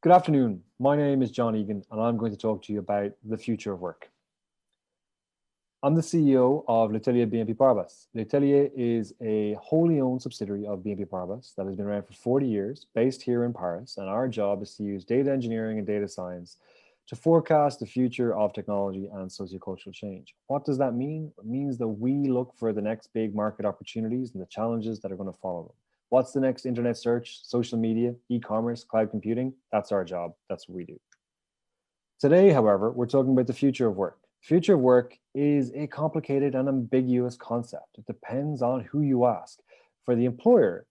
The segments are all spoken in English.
Good afternoon. My name is John Egan, and I'm going to talk to you about the future of work. I'm the CEO of L'Atelier BNP Paribas. L'Atelier is a wholly owned subsidiary of BNP Paribas that has been around for 40 years, based here in Paris, and our job is to use data engineering and data science to forecast the future of technology and sociocultural change. What does that mean? It means that we look for the next big market opportunities and the challenges that are going to follow them. What's the next internet search, social media, e-commerce, cloud computing? That's our job. That's what we do. Today, however, we're talking about the future of work. Future of work is a complicated and ambiguous concept. It depends on who you ask. For the employer,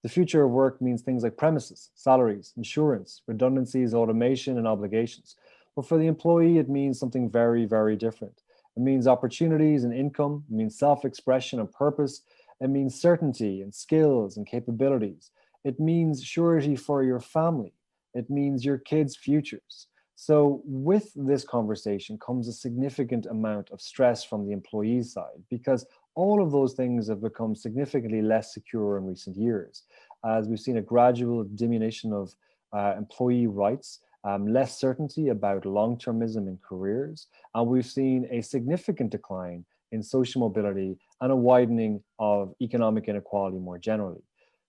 the future of work means things like premises, salaries, insurance, redundancies, automation, and obligations. But for the employee, it means something very, very different. It means opportunities and income. It means self-expression and purpose. It means certainty and skills and capabilities. It means surety for your family. It means your kids' futures. So with this conversation comes a significant amount of stress from the employee's side, because all of those things have become significantly less secure in recent years, as we've seen a gradual diminution of employee rights, less certainty about long-termism in careers, and we've seen a significant decline in social mobility and a widening of economic inequality more generally.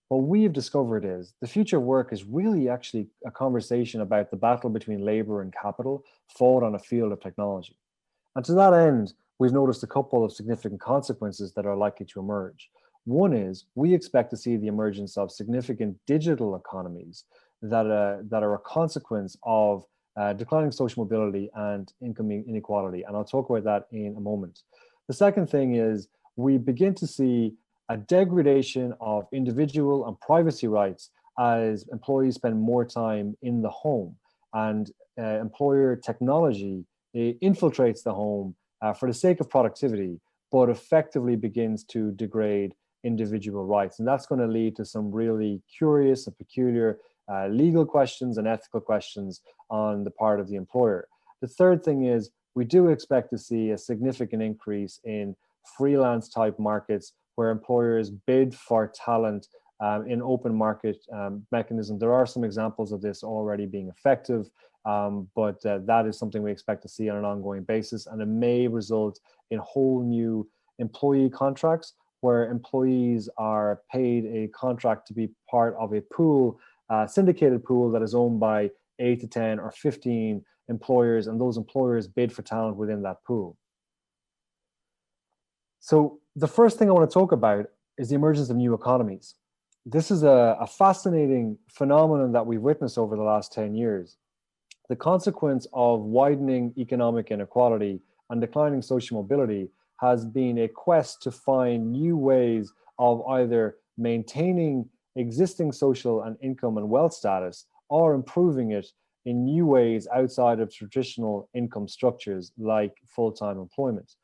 What we have discovered is the future of work is really actually a conversation about the battle between labor and capital fought on a field of technology. And to that end, we've noticed a couple of significant consequences that are likely to emerge. One is we expect to see the emergence of significant digital economies that are a consequence of declining social mobility and income inequality. And I'll talk about that in a moment. The second thing is we begin to see a degradation of individual and privacy rights as employees spend more time in the home, and employer technology infiltrates the home for the sake of productivity, but effectively begins to degrade individual rights. And that's going to lead to some really curious and peculiar legal questions and ethical questions on the part of the employer. The third thing is we do expect to see a significant increase in freelance type markets where employers bid for talent in open market mechanism. There are some examples of this already being effective, but that is something we expect to see on an ongoing basis, and it may result in whole new employee contracts where employees are paid a contract to be part of a pool, syndicated pool that is owned by 8 to 10 or 15 employers, and those employers bid for talent within that pool. So the first thing I want to talk about is the emergence of new economies. This is a fascinating phenomenon that we've witnessed over the last 10 years. The consequence of widening economic inequality and declining social mobility has been a quest to find new ways of either maintaining existing social and income and wealth status or improving it in new ways outside of traditional income structures like full-time employment.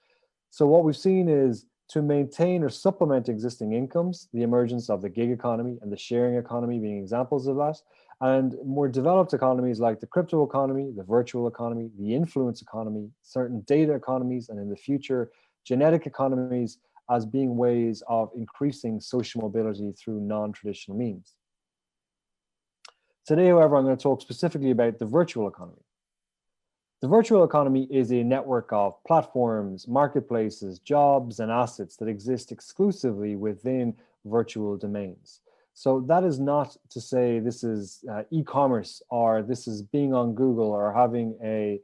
So what we've seen is to maintain or supplement existing incomes, the emergence of the gig economy and the sharing economy being examples of that, and more developed economies like the crypto economy, the virtual economy, the influence economy, certain data economies, and in the future, genetic economies as being ways of increasing social mobility through non-traditional means. Today, however, I'm going to talk specifically about the virtual economy. The virtual economy is a network of platforms, marketplaces, jobs, and assets that exist exclusively within virtual domains. So that is not to say this is e-commerce, or this is being on Google, or having a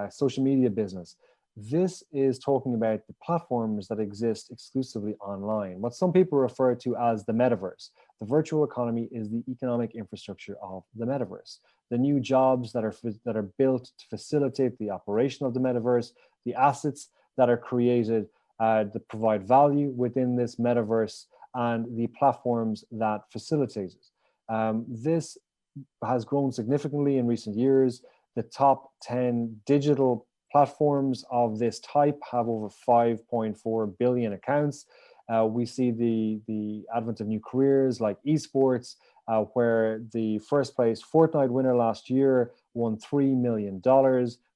social media business. This is talking about the platforms that exist exclusively online, what some people refer to as the metaverse. The virtual economy is the economic infrastructure of the metaverse. The new jobs that are built to facilitate the operation of the metaverse, the assets that are created that provide value within this metaverse, and the platforms that facilitate it. This has grown significantly in recent years. The top 10 digital platforms of this type have over 5.4 billion accounts. We see the advent of new careers like esports, where the first place Fortnite winner last year won $3 million,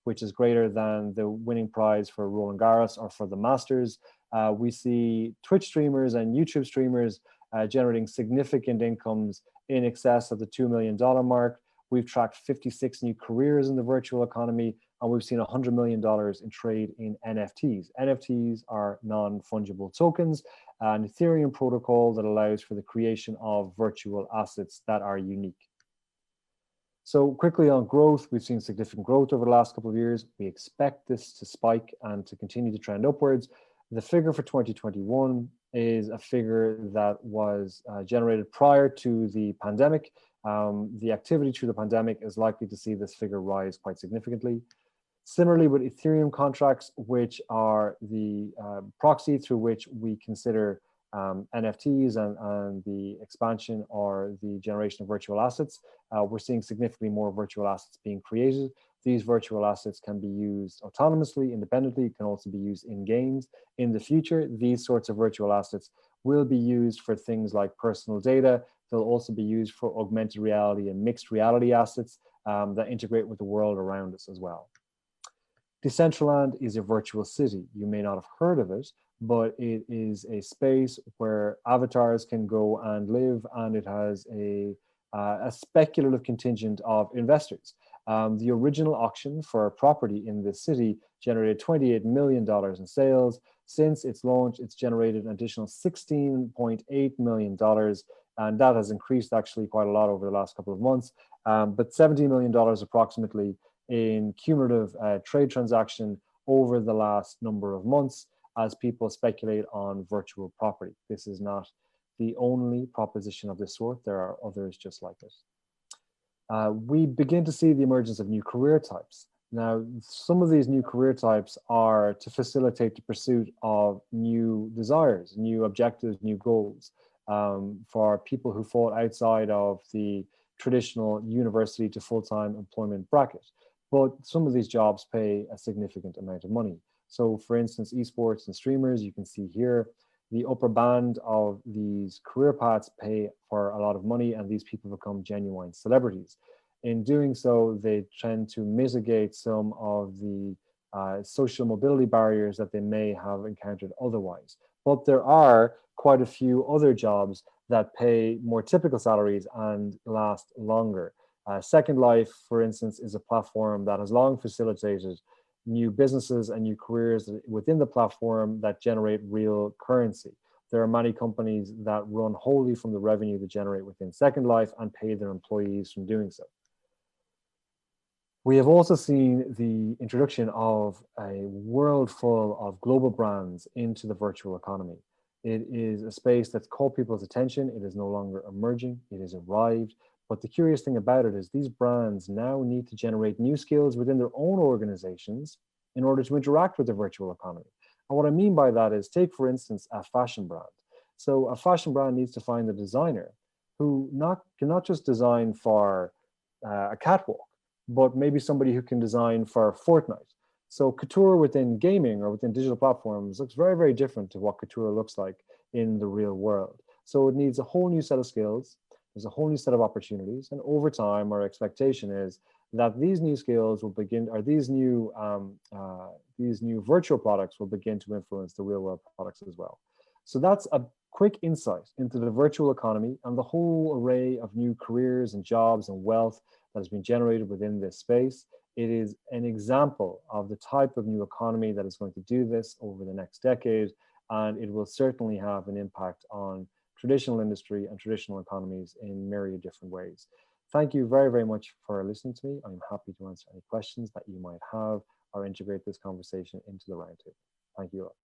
which is greater than the winning prize for Roland Garros or for the Masters. We see Twitch streamers and YouTube streamers generating significant incomes in excess of the $2 million mark. We've tracked 56 new careers in the virtual economy, and we've seen $100 million in trade in NFTs. NFTs are non-fungible tokens, an Ethereum protocol that allows for the creation of virtual assets that are unique. So quickly on growth, we've seen significant growth over the last couple of years. We expect this to spike and to continue to trend upwards. The figure for 2021 is a figure that was generated prior to the pandemic. The activity through the pandemic is likely to see this figure rise quite significantly. Similarly with Ethereum contracts, which are the proxy through which we consider NFTs and the expansion or the generation of virtual assets, we're seeing significantly more virtual assets being created. These virtual assets can be used autonomously, independently, can also be used in games. In the future, these sorts of virtual assets will be used for things like personal data. They'll also be used for augmented reality and mixed reality assets that integrate with the world around us as well. Decentraland is a virtual city. You may not have heard of it, but it is a space where avatars can go and live, and it has a speculative contingent of investors. The original auction for a property in this city generated $28 million in sales. Since its launch, it's generated an additional $16.8 million, and that has increased actually quite a lot over the last couple of months, but $17 million approximately in cumulative trade transaction over the last number of months as people speculate on virtual property. This is not the only proposition of this sort. There are others just like it. We begin to see the emergence of new career types. Now, some of these new career types are to facilitate the pursuit of new desires, new objectives, new goals for people who fall outside of the traditional university to full-time employment bracket. But some of these jobs pay a significant amount of money. So for instance, esports and streamers, you can see here, the upper band of these career paths pay for a lot of money, and these people become genuine celebrities. In doing so, they tend to mitigate some of the social mobility barriers that they may have encountered otherwise. But there are quite a few other jobs that pay more typical salaries and last longer. Second Life, for instance, is a platform that has long facilitated new businesses and new careers within the platform that generate real currency. There are many companies that run wholly from the revenue they generate within Second Life and pay their employees from doing so. We have also seen the introduction of a world full of global brands into the virtual economy. It is a space that's caught people's attention. It is no longer emerging, it has arrived. But the curious thing about it is these brands now need to generate new skills within their own organizations in order to interact with the virtual economy. And what I mean by that is, take for instance, a fashion brand. So a fashion brand needs to find a designer who cannot just design for a catwalk, but maybe somebody who can design for Fortnite. So couture within gaming or within digital platforms looks very, very different to what couture looks like in the real world. So it needs a whole new set of skills. There's a whole new set of opportunities, and over time, our expectation is that these new skills will begin, or these new virtual products will begin to influence the real world products as well. So that's a quick insight into the virtual economy and the whole array of new careers and jobs and wealth that has been generated within this space. It is an example of the type of new economy that is going to do this over the next decade, and it will certainly have an impact on traditional industry and traditional economies in myriad different ways. Thank you very, very much for listening to me. I'm happy to answer any questions that you might have or integrate this conversation into the roundtable. Thank you all.